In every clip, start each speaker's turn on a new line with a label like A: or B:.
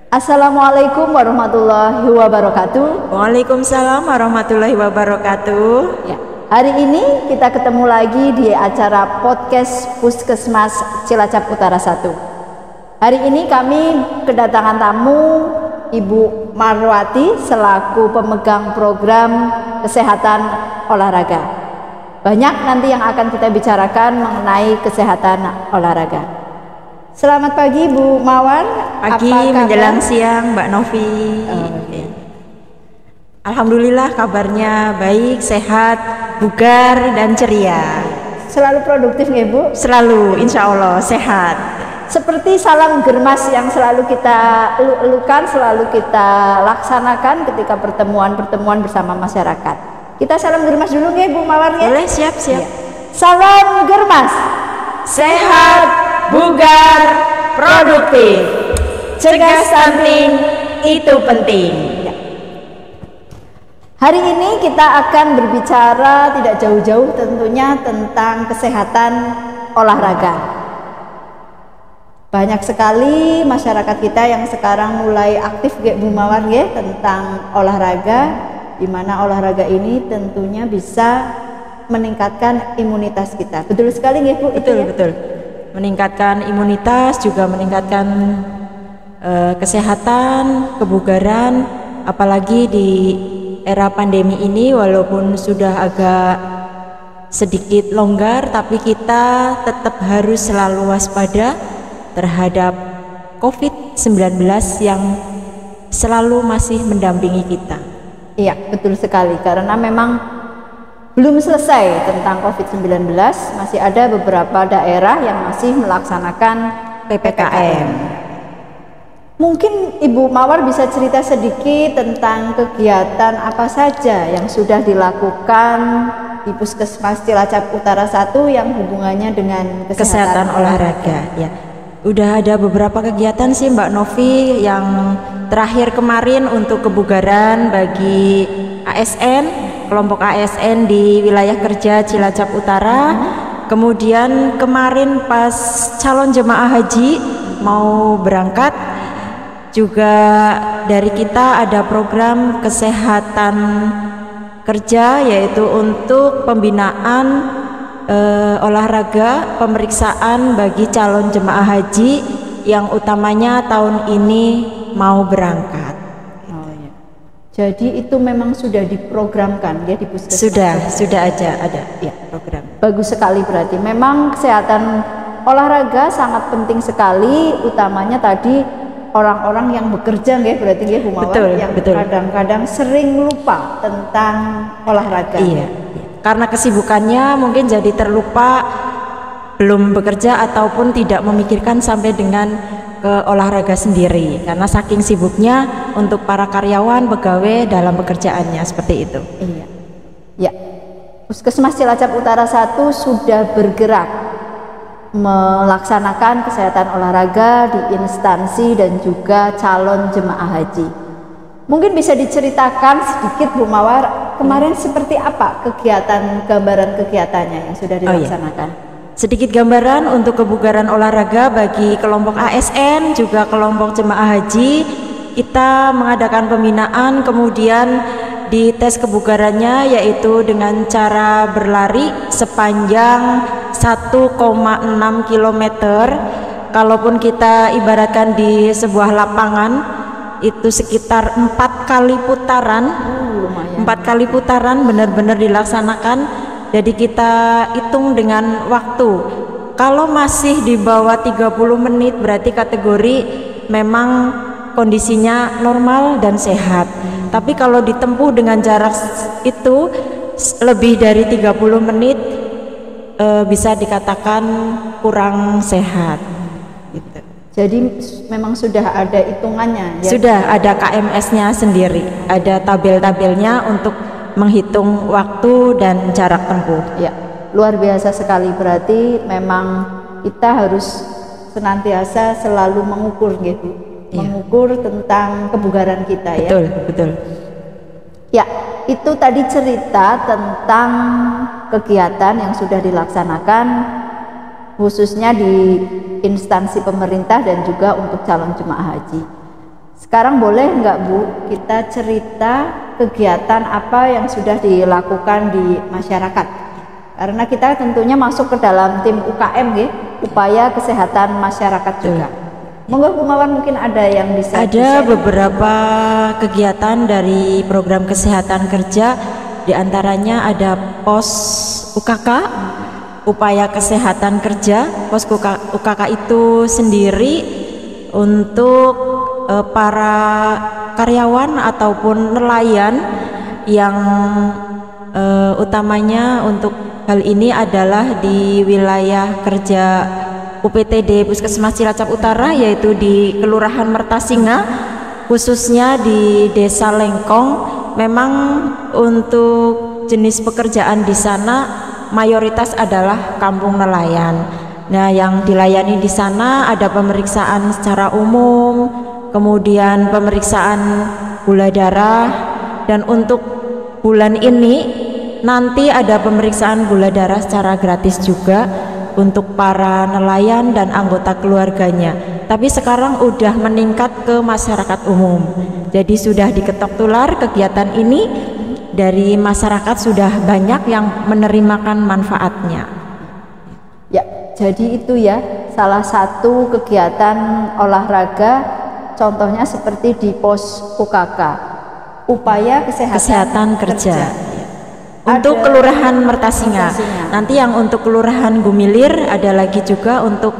A: Assalamualaikum warahmatullahi wabarakatuh.
B: Waalaikumsalam warahmatullahi wabarakatuh.
A: Ya, hari ini kita ketemu lagi di acara podcast Puskesmas Cilacap Utara 1. Hari ini kami kedatangan tamu Ibu Marwati selaku pemegang program kesehatan olahraga. Banyak nanti yang akan kita bicarakan mengenai kesehatan olahraga. Selamat pagi Bu Mawar.
B: Pagi menjelang siang Mbak Novi. Alhamdulillah kabarnya baik, sehat, bugar dan ceria.
A: Selalu produktif nggih Bu?
B: Selalu, insya Allah sehat.
A: Seperti salam germas yang selalu kita elukan, selalu kita laksanakan ketika pertemuan-pertemuan bersama masyarakat. Kita salam germas dulu nggih Bu Mawar ya?
B: Boleh, siap. Ya.
A: Salam germas.
B: Sehat, bugar, produktif. Cegah stunting itu penting.
A: Ya. Hari ini kita akan berbicara tidak jauh-jauh tentunya tentang kesehatan olahraga. Banyak sekali masyarakat kita yang sekarang mulai aktif Bu Mawar ya tentang olahraga, di mana olahraga ini tentunya bisa meningkatkan imunitas kita. Betul sekali nggih Bu?
B: Betul. Meningkatkan imunitas, juga meningkatkan kesehatan, kebugaran, apalagi di era pandemi ini walaupun sudah agak sedikit longgar, tapi kita tetap harus selalu waspada terhadap COVID-19 yang selalu masih mendampingi kita.
A: Iya, betul sekali, karena memang belum selesai tentang COVID-19, masih ada beberapa daerah yang masih melaksanakan PPKM. Mungkin Ibu Mawar bisa cerita sedikit tentang kegiatan apa saja yang sudah dilakukan di Puskesmas Cilacap Utara 1 yang hubungannya dengan kesehatan olahraga.
B: Ya. Udah ada beberapa kegiatan sih Mbak Novi, yang terakhir kemarin untuk kebugaran bagi ASN, kelompok ASN di wilayah kerja Cilacap Utara. Kemudian kemarin pas calon jemaah haji mau berangkat, juga dari kita ada program kesehatan kerja, yaitu untuk pembinaan olahraga pemeriksaan bagi calon jemaah haji yang utamanya tahun ini mau berangkat.
A: Oh, ya. Jadi itu memang sudah diprogramkan ya di Puskesmas?
B: Sudah ada ya program.
A: Bagus sekali, berarti memang kesehatan olahraga sangat penting sekali, utamanya tadi orang-orang yang bekerja ya, berarti ya Bu Mawar, yang kadang-kadang sering lupa tentang olahraga.
B: Iya. Karena kesibukannya mungkin jadi terlupa, belum bekerja ataupun tidak memikirkan sampai dengan ke olahraga sendiri, karena saking sibuknya untuk para karyawan, pegawai dalam pekerjaannya seperti itu.
A: Iya. Ya. Puskesmas Cilacap Utara 1 sudah bergerak melaksanakan kesehatan olahraga di instansi dan juga calon jemaah haji. Mungkin bisa diceritakan sedikit Bu Mawar, kemarin seperti apa gambaran kegiatannya yang sudah dilaksanakan?
B: Sedikit gambaran untuk kebugaran olahraga bagi kelompok ASN juga kelompok jemaah haji. Kita mengadakan pembinaan, kemudian di tes kebugarannya yaitu dengan cara berlari sepanjang 1,6 km. Kalaupun kita ibaratkan di sebuah lapangan, itu sekitar 4 kali putaran. 4 kali putaran benar-benar dilaksanakan. Jadi kita hitung dengan waktu. Kalau masih di bawah 30 menit berarti kategori memang kondisinya normal dan sehat. Tapi kalau ditempuh dengan jarak itu lebih dari 30 menit bisa dikatakan kurang sehat gitu.
A: Jadi memang sudah ada hitungannya ya?
B: Sudah ada KMS-nya sendiri, ada tabel-tabelnya untuk menghitung waktu dan jarak tempuh.
A: Ya, luar biasa sekali, berarti memang kita harus senantiasa selalu mengukur gitu, mengukur tentang kebugaran kita.
B: Betul.
A: Ya, itu tadi cerita tentang kegiatan yang sudah dilaksanakan khususnya di instansi pemerintah dan juga untuk calon jemaah haji. Sekarang boleh nggak Bu kita cerita kegiatan apa yang sudah dilakukan di masyarakat? Karena kita tentunya masuk ke dalam tim UKM ya, upaya kesehatan masyarakat juga. Monggo Bu Mawar, mungkin ada yang bisa
B: ada beberapa kegiatan dari program kesehatan kerja, diantaranya ada pos UKK, upaya kesehatan kerja. Pos UKK itu sendiri untuk para karyawan ataupun nelayan yang utamanya untuk hal ini adalah di wilayah kerja UPTD Puskesmas Cilacap Utara, yaitu di Kelurahan Mertasinga, khususnya di Desa Lengkong. Memang untuk jenis pekerjaan di sana mayoritas adalah kampung nelayan. Nah, yang dilayani di sana ada pemeriksaan secara umum, kemudian pemeriksaan gula darah, dan untuk bulan ini nanti ada pemeriksaan gula darah secara gratis juga untuk para nelayan dan anggota keluarganya. Tapi sekarang udah meningkat ke masyarakat umum, jadi sudah diketok tular kegiatan ini, dari masyarakat sudah banyak yang menerimakan manfaatnya.
A: Ya, jadi itu ya salah satu kegiatan olahraga, contohnya seperti di pos UKK, upaya kesehatan
B: kerja. Untuk Kelurahan Mertasinga. Nanti yang untuk Kelurahan Gumilir ada lagi juga untuk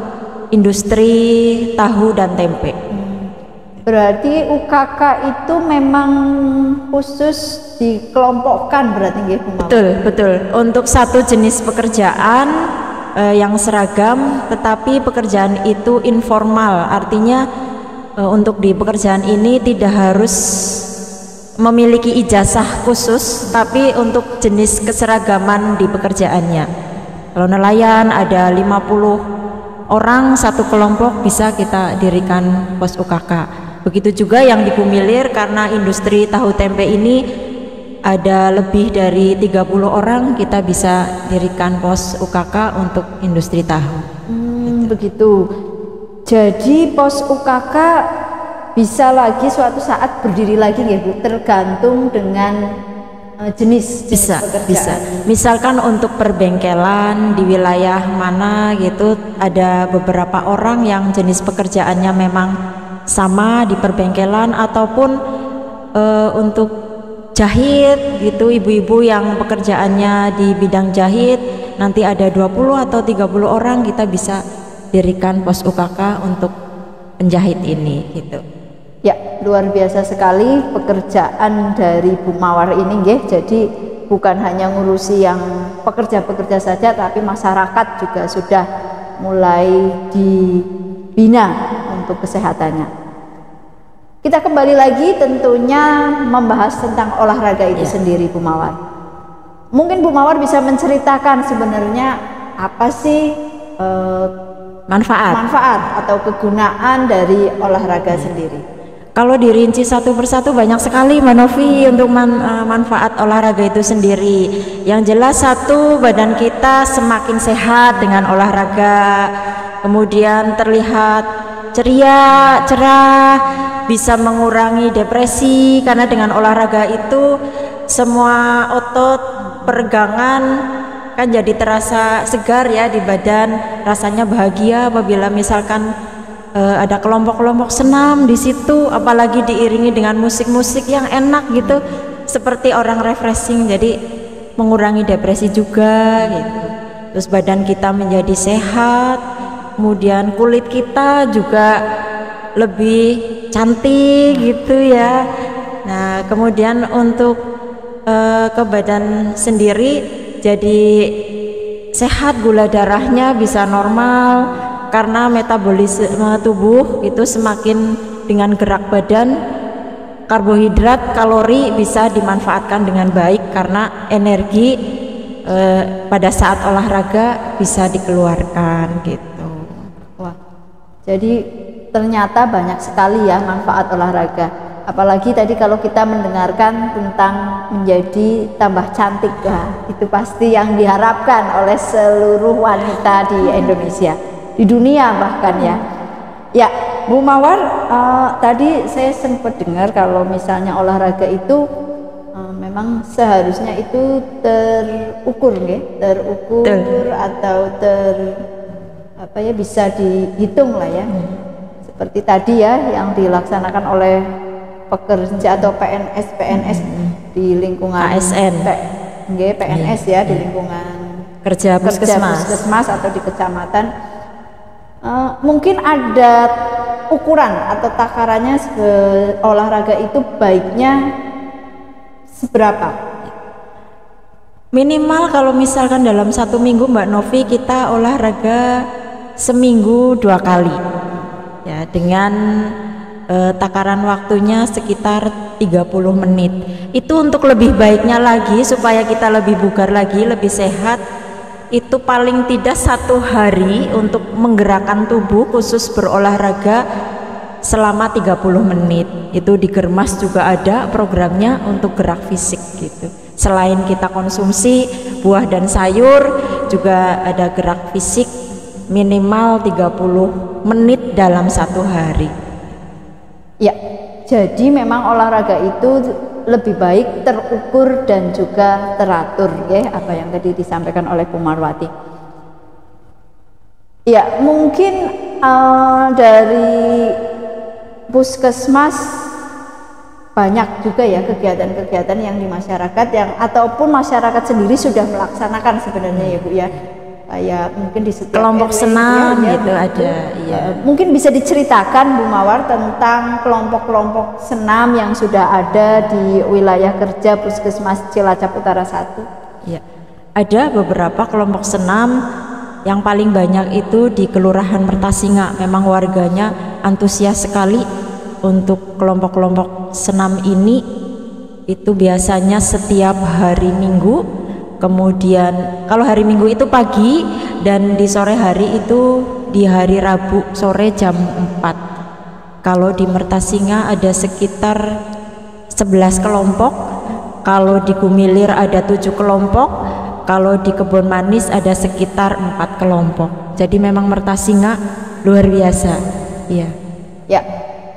B: industri tahu dan tempe.
A: Berarti UKK itu memang khusus dikelompokkan berarti ya Bu Mawar?
B: Betul. Untuk satu jenis pekerjaan yang seragam, tetapi pekerjaan itu informal, artinya untuk di pekerjaan ini tidak harus memiliki ijazah khusus, tapi untuk jenis keseragaman di pekerjaannya. Kalau nelayan ada 50 orang satu kelompok, bisa kita dirikan pos UKK. Begitu juga yang di Gumilir, karena industri tahu tempe ini ada lebih dari 30 orang, kita bisa dirikan pos UKK untuk industri tahu.
A: Begitu. Jadi pos UKK bisa lagi suatu saat berdiri lagi ya Bu, tergantung dengan jenis
B: bisa.
A: pekerjaan.
B: Misalkan untuk perbengkelan di wilayah mana gitu, ada beberapa orang yang jenis pekerjaannya memang sama di perbengkelan, ataupun untuk jahit gitu, ibu-ibu yang pekerjaannya di bidang jahit, nanti ada 20 atau 30 orang, kita bisa dirikan pos UKK untuk penjahit ini gitu.
A: Ya, luar biasa sekali pekerjaan dari Bu Mawar ini nggih. Jadi bukan hanya ngurusi yang pekerja-pekerja saja, tapi masyarakat juga sudah mulai dibina untuk kesehatannya. Kita kembali lagi tentunya membahas tentang olahraga itu sendiri Bu Mawar. Mungkin Bu Mawar bisa menceritakan sebenarnya apa sih manfaat atau kegunaan dari olahraga sendiri.
B: Kalau dirinci satu persatu banyak sekali Mbak Novi untuk manfaat olahraga itu sendiri. Yang jelas satu, badan kita semakin sehat dengan olahraga, kemudian terlihat ceria, cerah, bisa mengurangi depresi, karena dengan olahraga itu semua otot, peregangan kan jadi terasa segar ya di badan, rasanya bahagia apabila misalkan ada kelompok-kelompok senam di situ, apalagi diiringi dengan musik-musik yang enak gitu, seperti orang refreshing, jadi mengurangi depresi juga gitu. Terus badan kita menjadi sehat, kemudian kulit kita juga lebih cantik gitu ya. Nah, kemudian untuk ke badan sendiri jadi sehat, gula darahnya bisa normal, karena metabolisme tubuh itu semakin dengan gerak badan, karbohidrat, kalori bisa dimanfaatkan dengan baik, karena energi pada saat olahraga bisa dikeluarkan gitu.
A: Wah, jadi ternyata banyak sekali ya manfaat olahraga. Apalagi tadi kalau kita mendengarkan tentang menjadi tambah cantik, wah, itu pasti yang diharapkan oleh seluruh wanita di Indonesia, di dunia bahkan ya. Ya, Bu Mawar, tadi saya sempat dengar kalau misalnya olahraga itu memang seharusnya itu terukur, terukur atau bisa dihitung lah ya. Seperti tadi ya yang dilaksanakan oleh pekerja atau PNS di lingkungan
B: ASN,
A: PNS ya, di lingkungan
B: kerja puskesmas
A: atau di kecamatan. Mungkin ada ukuran atau takarannya olahraga itu baiknya seberapa?
B: Minimal kalau misalkan dalam 1 minggu Mbak Novi kita olahraga seminggu 2 kali ya, dengan takaran waktunya sekitar 30 menit. Itu untuk lebih baiknya lagi supaya kita lebih bugar lagi, lebih sehat. Itu paling tidak 1 hari untuk menggerakkan tubuh khusus berolahraga selama 30 menit. Itu di Germas juga ada programnya untuk gerak fisik gitu. Selain kita konsumsi buah dan sayur, juga ada gerak fisik minimal 30 menit dalam 1 hari.
A: Ya, jadi memang olahraga itu lebih baik terukur dan juga teratur ya, apa yang tadi disampaikan oleh Bu Marwati. Ya, mungkin dari puskesmas banyak juga ya kegiatan-kegiatan yang di masyarakat yang ataupun masyarakat sendiri sudah melaksanakan sebenarnya ya Bu ya. Kayak mungkin di setiap
B: kelompok
A: RW,
B: senam
A: ya,
B: gitu ada. Iya.
A: Mungkin bisa diceritakan Bu Mawar tentang kelompok-kelompok senam yang sudah ada di wilayah kerja Puskesmas Cilacap Utara 1.
B: Ya, ada beberapa kelompok senam. Yang paling banyak itu di Kelurahan Mertasinga. Memang warganya antusias sekali untuk kelompok-kelompok senam ini. Itu biasanya setiap hari Minggu. Kemudian kalau hari Minggu itu pagi, dan di sore hari itu di hari Rabu sore jam 4. Kalau di Mertasinga ada sekitar 11 kelompok, kalau di Gumilir ada 7 kelompok, kalau di Kebon Manis ada sekitar 4 kelompok. Jadi memang Mertasinga luar biasa. Iya. Ya,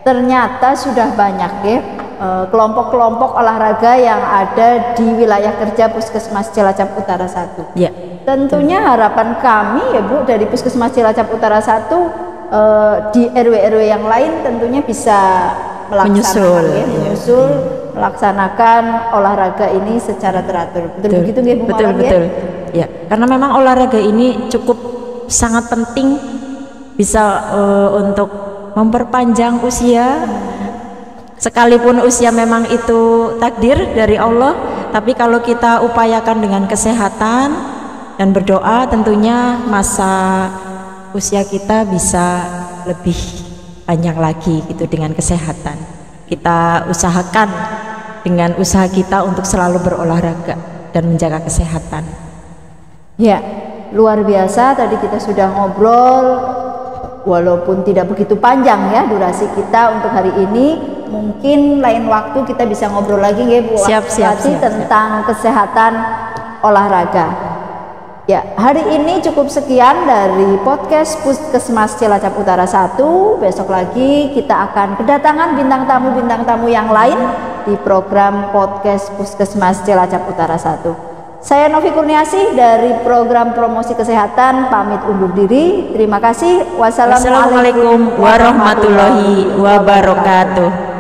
A: ternyata sudah banyak ya kelompok-kelompok olahraga yang ada di wilayah kerja Puskesmas Cilacap Utara 1.
B: Ya.
A: Tentunya harapan kami ya Bu dari Puskesmas Cilacap Utara 1 di RW-RW yang lain tentunya bisa menyusul melaksanakan olahraga ini secara teratur. Betul begitu nggih Bu Mawar?
B: Betul. Ya, karena memang olahraga ini cukup sangat penting, bisa untuk memperpanjang usia. Sekalipun usia memang itu takdir dari Allah, tapi kalau kita upayakan dengan kesehatan dan berdoa, tentunya masa usia kita bisa lebih panjang lagi gitu dengan kesehatan. Kita usahakan dengan usaha kita untuk selalu berolahraga dan menjaga kesehatan.
A: Ya, luar biasa. Tadi kita sudah ngobrol, walaupun tidak begitu panjang ya durasi kita untuk hari ini. Mungkin lain waktu kita bisa ngobrol lagi ya Bu
B: siap.
A: tentang kesehatan olahraga. Ya, hari ini cukup sekian dari podcast Puskesmas Cilacap Utara 1. Besok lagi kita akan kedatangan bintang tamu yang lain di program podcast Puskesmas Cilacap Utara 1. Saya Novi Kurniasih dari program promosi kesehatan pamit undur diri. Terima kasih. Wassalamualaikum
B: warahmatullahi wabarakatuh.